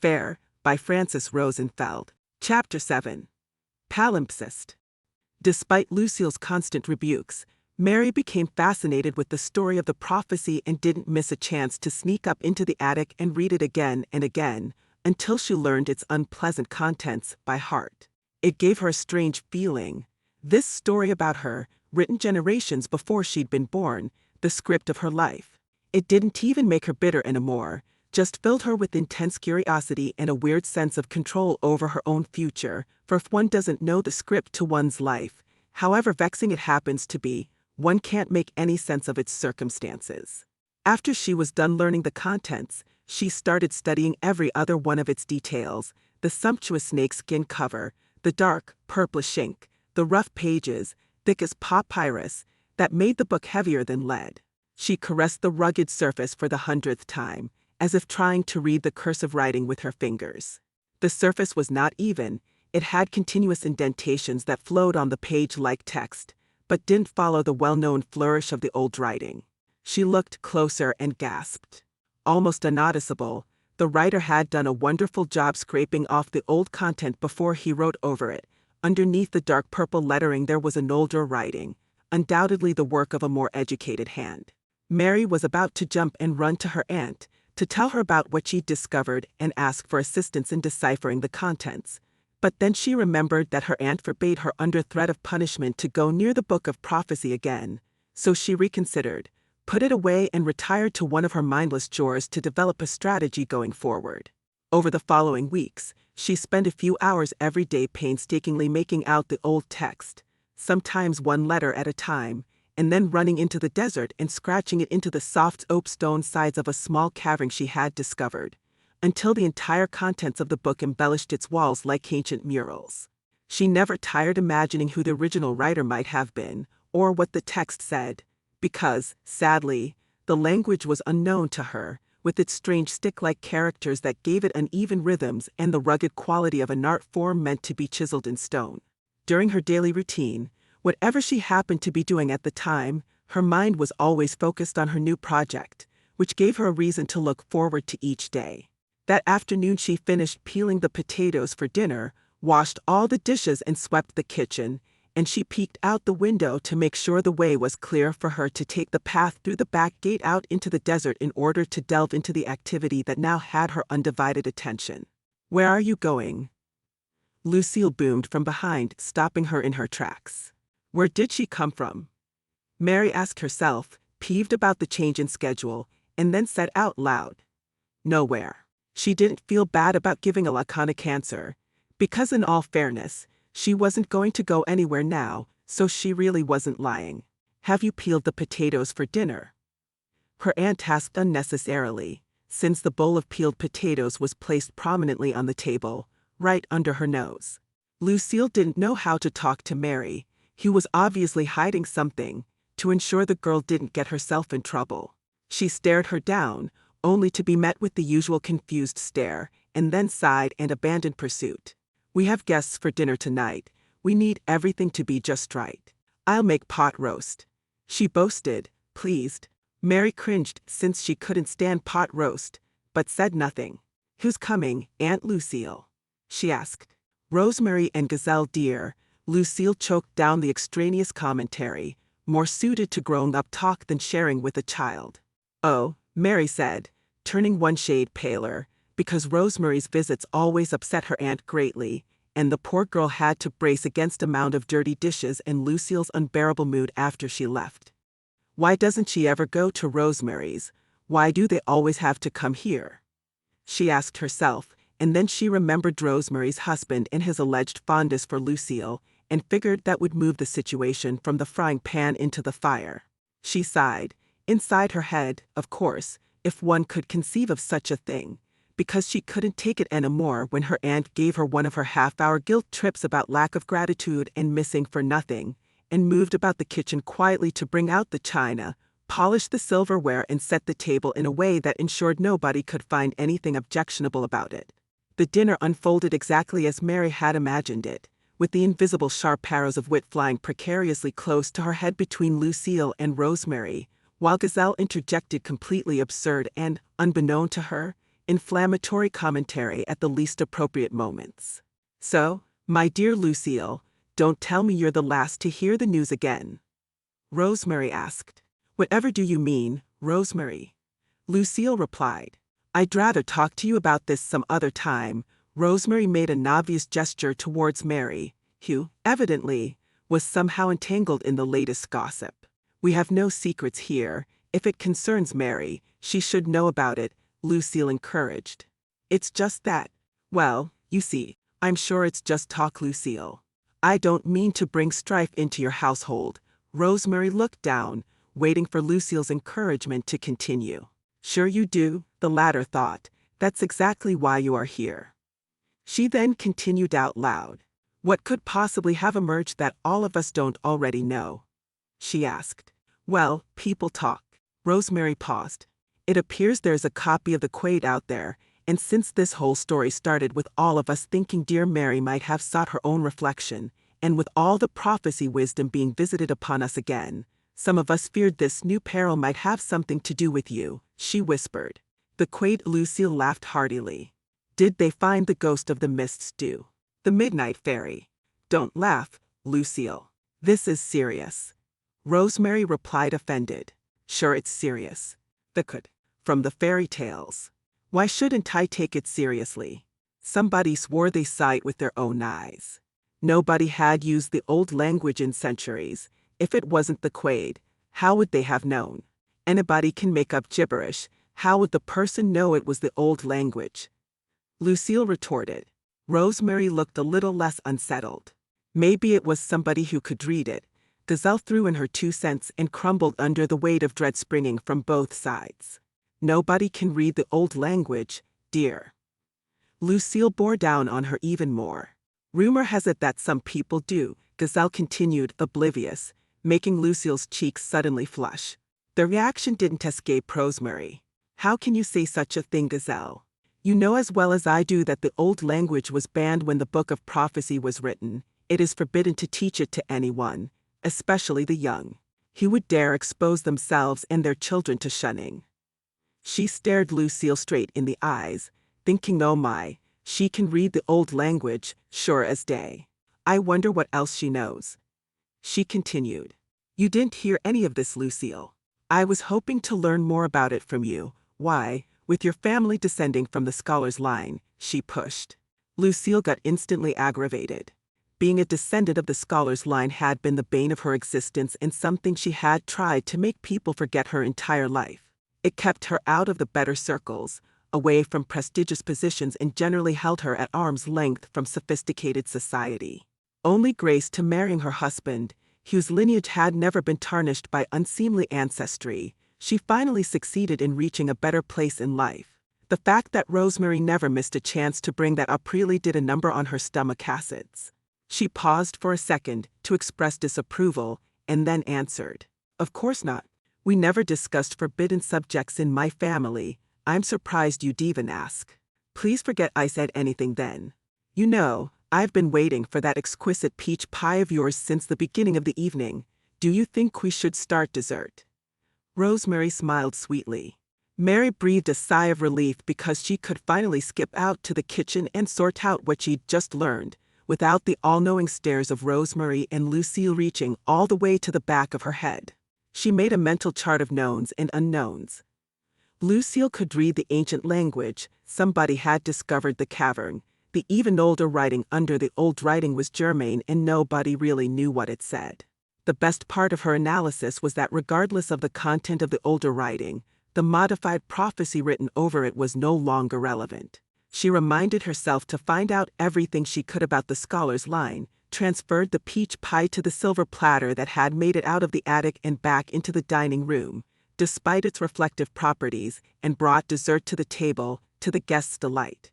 Fair, by Frances Rosenfeld. Chapter 7. Palimpsest. Despite Lucille's constant rebukes, Mary became fascinated with the story of the prophecy and didn't miss a chance to sneak up into the attic and read it again and again, until she learned its unpleasant contents by heart. It gave her a strange feeling. This story about her, written generations before she'd been born, the script of her life. It didn't even make her bitter anymore, just filled her with intense curiosity and a weird sense of control over her own future, for if one doesn't know the script to one's life, however vexing it happens to be, one can't make any sense of its circumstances. After she was done learning the contents, she started studying every other one of its details: the sumptuous snakeskin cover, the dark, purplish ink, the rough pages, thick as papyrus, that made the book heavier than lead. She caressed the rugged surface for the 100th time, as if trying to read the cursive writing with her fingers. The surface was not even, it had continuous indentations that flowed on the page like text, but didn't follow the well-known flourish of the old writing. She looked closer and gasped. Almost unnoticeable, the writer had done a wonderful job scraping off the old content before he wrote over it. Underneath the dark purple lettering there was an older writing, undoubtedly the work of a more educated hand. Mary was about to jump and run to her aunt, to tell her about what she'd discovered and ask for assistance in deciphering the contents. But then she remembered that her aunt forbade her under threat of punishment to go near the book of prophecy again, so she reconsidered, put it away and retired to one of her mindless chores to develop a strategy going forward. Over the following weeks, she spent a few hours every day painstakingly making out the old text, sometimes one letter at a time, and then running into the desert and scratching it into the soft soapstone sides of a small cavern she had discovered, until the entire contents of the book embellished its walls like ancient murals. She never tired imagining who the original writer might have been, or what the text said, because, sadly, the language was unknown to her, with its strange stick-like characters that gave it uneven rhythms and the rugged quality of an art form meant to be chiseled in stone. During her daily routine, whatever she happened to be doing at the time, her mind was always focused on her new project, which gave her a reason to look forward to each day. That afternoon she finished peeling the potatoes for dinner, washed all the dishes and swept the kitchen, and she peeked out the window to make sure the way was clear for her to take the path through the back gate out into the desert in order to delve into the activity that now had her undivided attention. "Where are you going?" Lucille boomed from behind, stopping her in her tracks. Where did she come from? Mary asked herself, peeved about the change in schedule, and then said out loud, "Nowhere." She didn't feel bad about giving a laconic answer, because in all fairness, she wasn't going to go anywhere now, so she really wasn't lying. "Have you peeled the potatoes for dinner?" Her aunt asked unnecessarily, since the bowl of peeled potatoes was placed prominently on the table, right under her nose. Lucille didn't know how to talk to Mary, who was obviously hiding something, to ensure the girl didn't get herself in trouble. She stared her down, only to be met with the usual confused stare, and then sighed and abandoned pursuit. "We have guests for dinner tonight. We need everything to be just right. I'll make pot roast," she boasted, pleased. Mary cringed since she couldn't stand pot roast, but said nothing. "Who's coming, Aunt Lucille?" she asked. "Rosemary and Gazelle dear." Lucille choked down the extraneous commentary, more suited to grown-up talk than sharing with a child. "Oh," Mary said, turning one shade paler, because Rosemary's visits always upset her aunt greatly, and the poor girl had to brace against a mound of dirty dishes and Lucille's unbearable mood after she left. "Why doesn't she ever go to Rosemary's? Why do they always have to come here?" she asked herself, and then she remembered Rosemary's husband and his alleged fondness for Lucille, and figured that would move the situation from the frying pan into the fire. She sighed, inside her head, of course, if one could conceive of such a thing, because she couldn't take it anymore when her aunt gave her one of her half-hour guilt trips about lack of gratitude and missing for nothing, and moved about the kitchen quietly to bring out the china, polish the silverware and set the table in a way that ensured nobody could find anything objectionable about it. The dinner unfolded exactly as Mary had imagined it, with the invisible sharp arrows of wit flying precariously close to her head between Lucille and Rosemary, while Gazelle interjected completely absurd and, unbeknown to her, inflammatory commentary at the least appropriate moments. So, my dear Lucille, don't tell me you're the last to hear the news again. Rosemary asked. Whatever do you mean, Rosemary? Lucille replied. I'd rather talk to you about this some other time. Rosemary made an obvious gesture towards Mary, who, evidently, was somehow entangled in the latest gossip. We have no secrets here. If it concerns Mary, she should know about it, Lucille encouraged. It's just that. Well, you see, I'm sure it's just talk, Lucille. I don't mean to bring strife into your household. Rosemary looked down, waiting for Lucille's encouragement to continue. Sure you do, the latter thought. That's exactly why you are here. She then continued out loud. What could possibly have emerged that all of us don't already know? She asked. Well, people talk. Rosemary paused. It appears there's a copy of the Quaid out there, and since this whole story started with all of us thinking dear Mary might have sought her own reflection, and with all the prophecy wisdom being visited upon us again, some of us feared this new peril might have something to do with you, she whispered. The Quaid. Lucille laughed heartily. Did they find the ghost of the mist stew? The midnight fairy? Don't laugh, Lucille. This is serious. Rosemary replied, offended. Sure, it's serious. The could. From the fairy tales. Why shouldn't I take it seriously? Somebody swore they saw it with their own eyes. Nobody had used the old language in centuries. If it wasn't the Quaid, how would they have known? Anybody can make up gibberish. How would the person know it was the old language? Lucille retorted. Rosemary looked a little less unsettled. Maybe it was somebody who could read it. Gazelle threw in her 2 cents and crumbled under the weight of dread springing from both sides. Nobody can read the old language, dear. Lucille bore down on her even more. Rumor has it that some people do, Gazelle continued, oblivious, making Lucille's cheeks suddenly flush. The reaction didn't escape Rosemary. How can you say such a thing, Gazelle? You know as well as I do that the old language was banned when the book of prophecy was written. It is forbidden to teach it to anyone, especially the young. Who would dare expose themselves and their children to shunning? She stared Lucille straight in the eyes, thinking, oh my, she can read the old language, sure as day. I wonder what else she knows. She continued. You didn't hear any of this, Lucille. I was hoping to learn more about it from you. Why, with your family descending from the scholar's line, she pushed. Lucille got instantly aggravated. Being a descendant of the scholar's line had been the bane of her existence and something she had tried to make people forget her entire life. It kept her out of the better circles, away from prestigious positions, and generally held her at arm's length from sophisticated society. Only grace to marrying her husband, whose lineage had never been tarnished by unseemly ancestry, she finally succeeded in reaching a better place in life. The fact that Rosemary never missed a chance to bring that up really did a number on her stomach acids. She paused for a second to express disapproval, and then answered. Of course not. We never discussed forbidden subjects in my family. I'm surprised you'd even ask. Please forget I said anything then. You know, I've been waiting for that exquisite peach pie of yours since the beginning of the evening. Do you think we should start dessert? Rosemary smiled sweetly. Mary breathed a sigh of relief because she could finally skip out to the kitchen and sort out what she'd just learned, without the all-knowing stares of Rosemary and Lucille reaching all the way to the back of her head. She made a mental chart of knowns and unknowns. Lucille could read the ancient language. Somebody had discovered the cavern. The even older writing under the old writing was German, and nobody really knew what it said. The best part of her analysis was that regardless of the content of the older writing, the modified prophecy written over it was no longer relevant. She reminded herself to find out everything she could about the scholar's line, transferred the peach pie to the silver platter that had made it out of the attic and back into the dining room, despite its reflective properties, and brought dessert to the table, to the guests' delight.